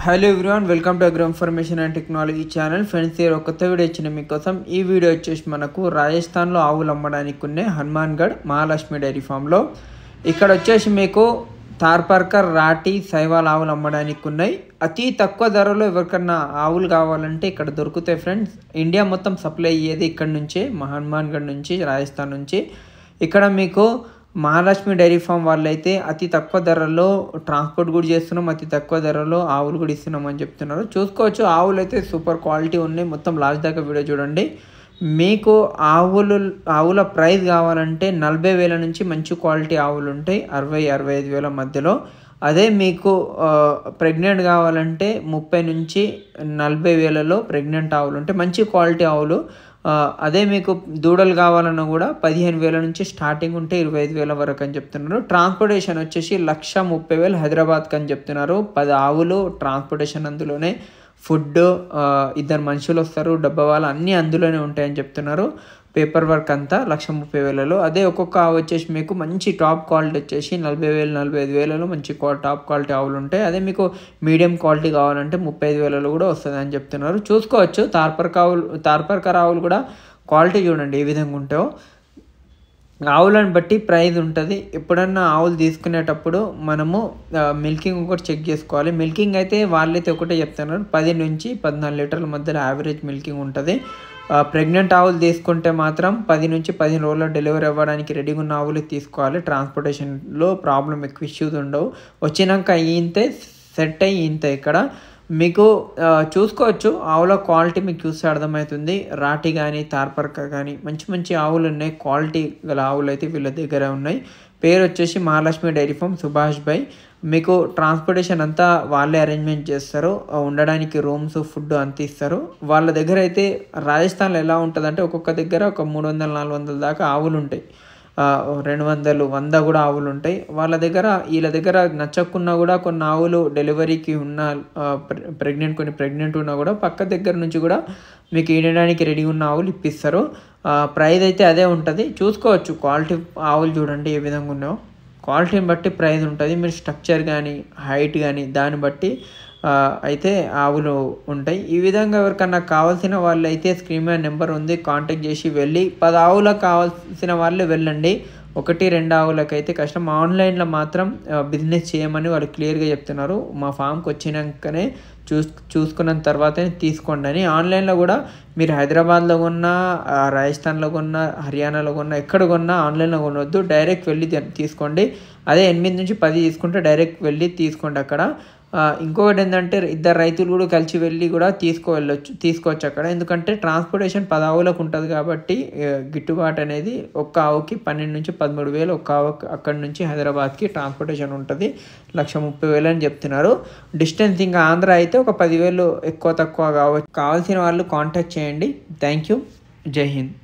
Hello everyone, welcome to agro information and technology channel. Friends, ఈ కొత్త video ఇచ్చిన మీకోసం. ఈ వీడియో వచ్చేసి మనకు రాజస్థాన్లో ఆవులు అమ్మడానికి ఉన్నాయి హనుమాన్గఢ్ మహాలక్ష్మి డైరీ ఫామ్లో. ఇక్కడ వచ్చేసి మీకు తార్పర్కర్, రాటి, సైవాల్ ఆవులు అమ్మడానికి ఉన్నాయి. అతి తక్కువ ధరలో ఎవరికన్నా ఆవులు కావాలంటే ఇక్కడ దొరుకుతాయి ఫ్రెండ్స్. ఇండియా మొత్తం సప్లై అయ్యేది ఇక్కడ నుంచే, హనుమాన్గఢ్ నుంచి, రాజస్థాన్ నుంచి. ఇక్కడ మీకు మహాలక్ష్మి డైరీ ఫామ్ వాళ్ళైతే అతి తక్కువ ధరలో ట్రాన్స్పోర్ట్ కూడా చేస్తున్నాం, అతి తక్కువ ధరలో ఆవులు కూడా ఇస్తున్నాం అని చెప్తున్నారు. చూసుకోవచ్చు, ఆవులు అయితే సూపర్ క్వాలిటీ ఉన్నాయి. మొత్తం లాస్ట్ దాకా వీడియో చూడండి. మీకు ఆవుల ప్రైస్ కావాలంటే 40,000 నుంచి మంచి క్వాలిటీ ఆవులు ఉంటాయి, 60,000-65,000 మధ్యలో. అదే మీకు ప్రెగ్నెంట్ కావాలంటే 30,000 నుంచి 40,000లో ప్రెగ్నెంట్ ఆవులు ఉంటాయి, మంచి క్వాలిటీ ఆవులు. అదే మీకు దూడలు కావాలన్నా కూడా 15,000 నుంచి స్టార్టింగ్ ఉంటే 25,000 వరకు అని చెప్తున్నారు. ట్రాన్స్పోర్టేషన్ వచ్చేసి 1,30,000 హైదరాబాద్కి అని చెప్తున్నారు. 10 ఆవులు ట్రాన్స్పోర్టేషన్ అందులోనే, ఫుడ్ 2 మనుషులు వస్తారు, డబ్బా వాళ్ళు అన్నీ అందులోనే ఉంటాయని చెప్తున్నారు. పేపర్ వర్క్ అంతా 1,30,000లో. అదే ఒక్కొక్క ఆవు వచ్చేసి మీకు మంచి టాప్ క్వాలిటీ వచ్చేసి 40,000-45,000లో మంచి టాప్ క్వాలిటీ ఆవులు ఉంటాయి. అదే మీకు మీడియం క్వాలిటీ కావాలంటే 35,000లో కూడా వస్తుంది అని చెప్తున్నారు. చూసుకోవచ్చు, తార్పర్కర్ ఆవులు కూడా క్వాలిటీ చూడండి ఏ విధంగా ఉంటాయో. ఆవులను బట్టి ప్రైస్ ఉంటుంది. ఎప్పుడన్నా ఆవులు తీసుకునేటప్పుడు మనము మిల్కింగ్ ఒకటి చెక్ చేసుకోవాలి. మిల్కింగ్ అయితే వాళ్ళైతే ఒకటే చెప్తున్నారు, 10 నుంచి 14 లీటర్ల మధ్యలో యావరేజ్ మిల్కింగ్ ఉంటుంది. ప్రెగ్నెంట్ ఆవులు తీసుకుంటే మాత్రం 10 నుంచి 15 రోజుల్లో డెలివరీ అవ్వడానికి రెడీగా ఉన్న ఆవులు తీసుకోవాలి. ట్రాన్స్పోర్టేషన్లో ప్రాబ్లం, ఎక్కువ ఇష్యూస్ ఉండవు. వచ్చినాక ఈంతే సెట్ అయ్యి ఈంతే. ఇక్కడ మీకు చూసుకోవచ్చు, ఆవుల క్వాలిటీ మీకు చూస్తే అర్థమవుతుంది. రాటి కానీ, తార్పర్కర్ కానీ మంచి మంచి ఆవులు ఉన్నాయి. క్వాలిటీ గల ఆవులు అయితే వీళ్ళ దగ్గర ఉన్నాయి. పేరు వచ్చేసి మహాలక్ష్మి డైరీ ఫామ్, సుభాష్ భాయ్. మీకు ట్రాన్స్పోర్టేషన్ అంతా వాళ్ళే అరేంజ్మెంట్ చేస్తారు. ఉండడానికి రూమ్స్, ఫుడ్ అంత ఇస్తారు. వాళ్ళ దగ్గర అయితే రాజస్థాన్లో ఎలా ఉంటుందంటే ఒక్కొక్క దగ్గర ఒక 300-400 దాకా ఆవులు ఉంటాయి, 200-100 కూడా ఆవులు ఉంటాయి వాళ్ళ దగ్గర. వీళ్ళ దగ్గర నచ్చకున్నా కూడా కొన్ని ఆవులు డెలివరీకి ఉన్న కొన్ని ప్రెగ్నెంట్ ఉన్నా కూడా పక్క దగ్గర నుంచి కూడా మీకు ఈనడానికి రెడీ ఉన్న ఆవులు ఇప్పిస్తారు. ప్రైస్ అయితే అదే ఉంటుంది. చూసుకోవచ్చు, క్వాలిటీ ఆవులు చూడండి ఏ విధంగా ఉన్నాయో. క్వాలిటీని బట్టి ప్రైస్ ఉంటుంది. మీరు స్ట్రక్చర్ కానీ, హైట్ కానీ దాన్ని బట్టి అయితే ఆవులు ఉంటాయి. ఈ విధంగా ఎవరికన్నా కావాల్సిన వాళ్ళు అయితే స్క్రీన్ మీద నెంబర్ ఉంది, కాంటాక్ట్ చేసి వెళ్ళి 10 ఆవులకు కావాల్సిన వాళ్ళే వెళ్ళండి. 1-2 ఆవులకు అయితే కష్టం. ఆన్లైన్లో మాత్రం బిజినెస్ చేయమని వాళ్ళు క్లియర్గా చెప్తున్నారు. మా ఫామ్కి వచ్చినాకనే చూసుకున్న తర్వాతనే తీసుకోండి అని. ఆన్లైన్లో కూడా మీరు హైదరాబాద్లో కొన్నా, రాజస్థాన్లో కొన్నా, హర్యానాలో కొన్నా, ఎక్కడ కొన్నా ఆన్లైన్లో కొనవద్దు, డైరెక్ట్ వెళ్ళి తీసుకోండి. అదే 8 నుంచి 10 తీసుకుంటే డైరెక్ట్ వెళ్ళి తీసుకోండి అక్కడ. ఇంకొకటి ఏంటంటే 2 రైతులు కూడా కలిసి వెళ్ళి కూడా తీసుకోవచ్చు అక్కడ. ఎందుకంటే ట్రాన్స్పోర్టేషన్ 10 ఆవులకు ఉంటుంది కాబట్టి గిట్టుబాటు అనేది ఒక్క ఆవుకి 12 నుంచి 13,000 ఒక్క ఆవుకి అక్కడి నుంచి హైదరాబాద్కి ట్రాన్స్పోర్టేషన్ ఉంటుంది. 1,30,000 అని చెప్తున్నారు. డిస్టెన్స్ ఇంకా ఆంధ్ర అయితే ఒక 10,000 ఎక్కువ తక్కువ కావచ్చు. కావాల్సిన వాళ్ళు కాంటాక్ట్ చేయండి. Thank you. జై హింద్.